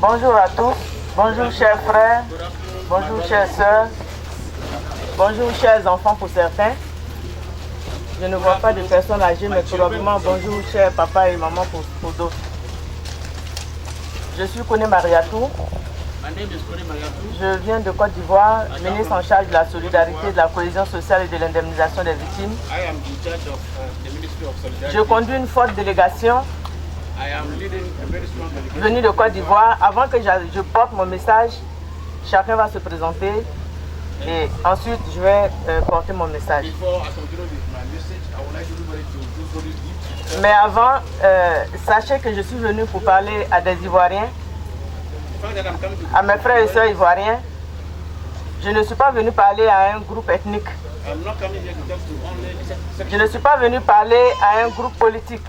Bonjour à tous, bonjour chers frères, bonjour chères sœurs, bonjour chers enfants pour certains. Je ne vois pas de personnes âgées, mais probablement bonjour chers papa et maman pour d'autres. Je suis Kone Mariatou. Je viens de Côte d'Ivoire, ministre en charge de la solidarité, de la cohésion sociale et de l'indemnisation des victimes. Je conduis une forte délégation venue de Côte d'Ivoire. Avant que je porte mon message, chacun va se présenter et ensuite je vais porter mon message. Mais avant, sachez que je suis venu pour parler à des Ivoiriens, à mes frères et sœurs ivoiriens. Je ne suis pas venu parler à un groupe ethnique. Je ne suis pas venu parler à un groupe politique.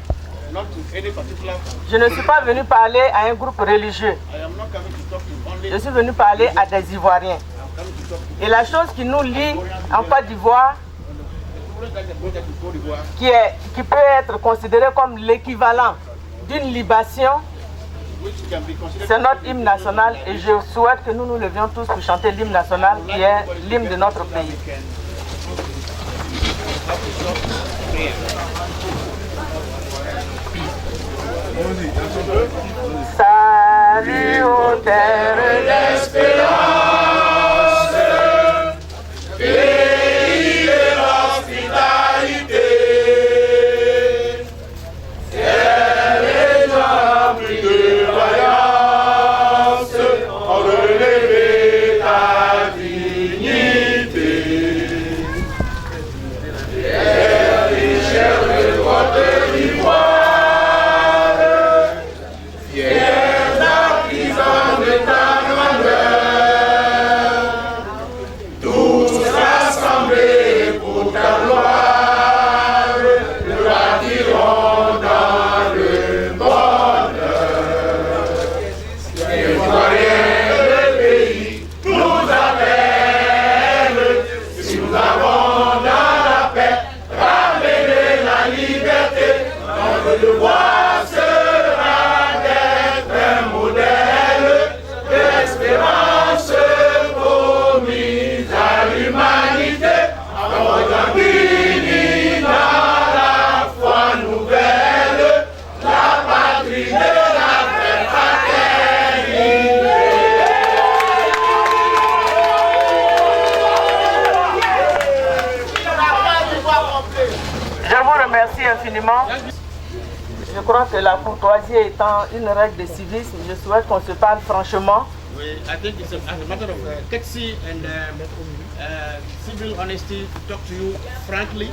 Je ne suis pas venu parler à un groupe religieux. Je suis venu parler à des Ivoiriens. Et la chose qui nous lie en Côte d'Ivoire, qui peut être considérée comme l'équivalent d'une libation, c'est notre hymne national et je souhaite que nous nous levions tous pour chanter l'hymne national qui est l'hymne de notre pays. Salut aux terres d'espérance, pays de l'hospitalité, terre et gens pris de vaillance, ont relevé ta dignité. Terre richesse de votre ivoire, infiniment. Je crois que la courtoisie étant une règle de civisme, je souhaite qu'on se parle franchement. I think it's a matter of courtesy and civil honesty to talk to you frankly.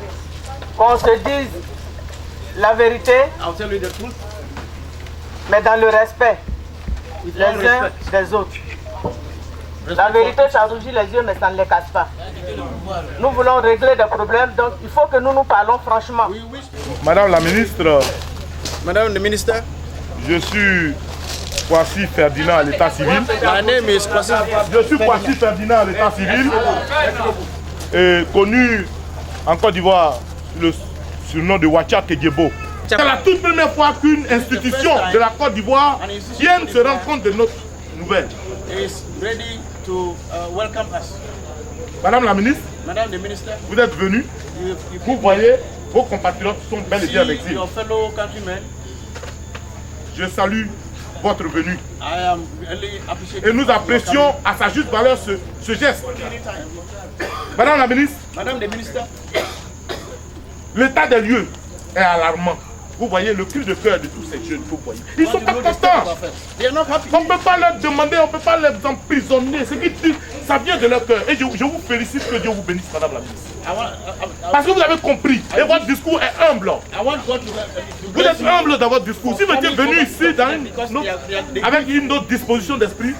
Qu'on se dise la vérité, I'll tell you the truth, mais dans le respect les uns des autres. La vérité, ça rougit les yeux, mais ça ne les casse pas. Nous voulons régler des problèmes, donc il faut que nous nous parlons franchement. Madame la ministre, Madame the Minister, je suis Kwasi Ferdinand à l'état civil. my name is Kwasi. Je suis Kwasi Ferdinand à l'état civil, et connu en Côte d'Ivoire sur le nom de Wacha Kedjebo. C'est la toute première fois qu'une institution de la Côte d'Ivoire vienne se rendre compte de notre nouvelle. Is ready to welcome us. Madame la ministre, Madame the Minister, vous êtes venue, vous voyez, vos compatriotes sont bel et bien avec vous. your fellow countrymen. Je salue votre venue. I am really appreciative. Et nous apprécions à sa juste valeur ce geste. Madame la ministre, Madame the Minister, l'état des lieux est alarmant. Vous voyez le cri de cœur de tous ces jeunes que vous voyez. Ils ne sont pas contents. they are not happy. On ne peut pas leur demander, on ne peut pas les emprisonner. Ce qu'ils disent, ça vient de leur cœur. Et je vous félicite, que Dieu vous bénisse, Madame la ministre. Parce que vous avez compris. Et votre discours est humble. I want God to Vous êtes humble dans votre discours. Si vous étiez venu ici avec une autre disposition d'esprit,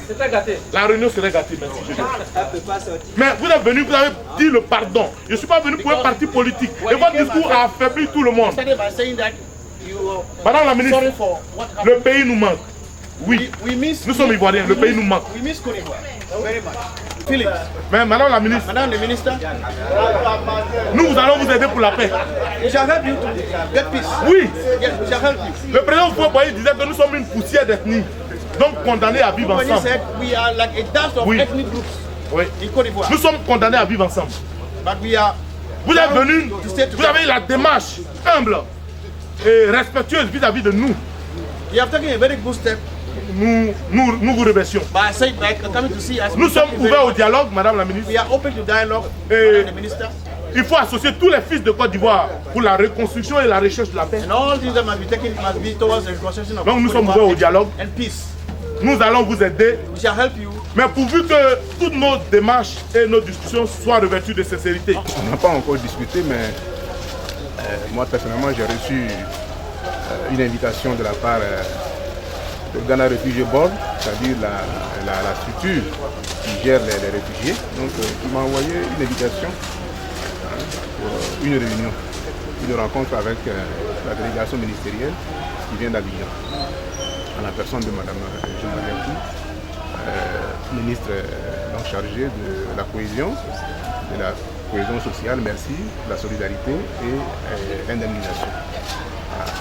la réunion serait gâtée. Merci, Jésus. Mais vous êtes venu, vous avez dit le pardon. Je ne suis pas venu pour un parti politique. Et votre discours a affaibli tout le monde. Madame la ministre, le pays nous manque. Oui, nous sommes Ivoiriens, le pays nous manque. Mais Madame la ministre, Madame the Minister, nous allons vous aider pour la paix. we shall help you to get peace. Oui, Yes, we shall help you. le président Foucault disait que nous sommes une poussière d'ethnie. donc condamnés à vivre When he ensemble. said we are like a dance of Oui. ethnic groups Oui. in Côte d'Ivoire. Nous sommes condamnés à vivre ensemble. But we are Vous êtes venus, to stay vous together. avez la démarche humble et respectueuse vis-à-vis de nous. You have taken a very good step Nous vous remercions. by saying by coming to see us. Nous sommes ouverts au dialogue, Madame la ministre. We are open to dialogue Et with the minister. il faut associer tous les fils de Côte d'Ivoire pour la reconstruction et la recherche de la paix. And all things that must be taken must be towards the reconstruction of Donc nous Côte sommes d'Ivoire ouverts au dialogue. and peace. Nous allons vous aider, We shall help you. mais pourvu que toutes nos démarches et nos discussions soient revêtues de sincérité. On n'a pas encore discuté, mais moi personnellement j'ai reçu une invitation de la part de Ghana Refugee Board, c'est-à-dire la structure qui gère les réfugiés. Donc il m'a envoyé une invitation pour une réunion, une rencontre avec la délégation ministérielle qui vient d'Abidjan, en la personne de Mme Jean-Marie Akou, ministre donc chargée de la cohésion sociale, merci, la solidarité et l'indemnisation. Voilà.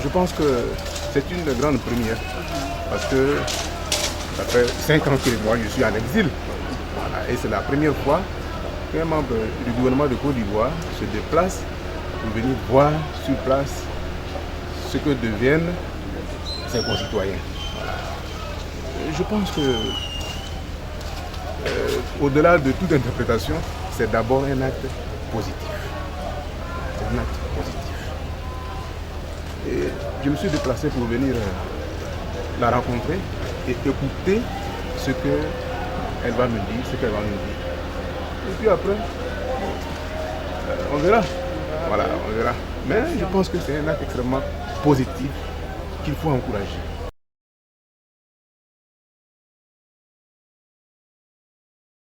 Je pense que c'est une grande première parce que ça fait 5 ans que moi je suis en exil. Voilà. Et c'est la première fois qu'un membre du gouvernement de Côte d'Ivoire se déplace pour venir voir sur place ce que deviennent ses concitoyens. Voilà. Je pense que au-delà de toute interprétation, c'est d'abord un acte positif. Un acte positif. Et je me suis déplacé pour venir la rencontrer et écouter ce qu'elle va me dire, ce qu'elle va nous dire. Et puis après, on verra. Voilà, on verra. Mais je pense que c'est un acte extrêmement positif qu'il faut encourager.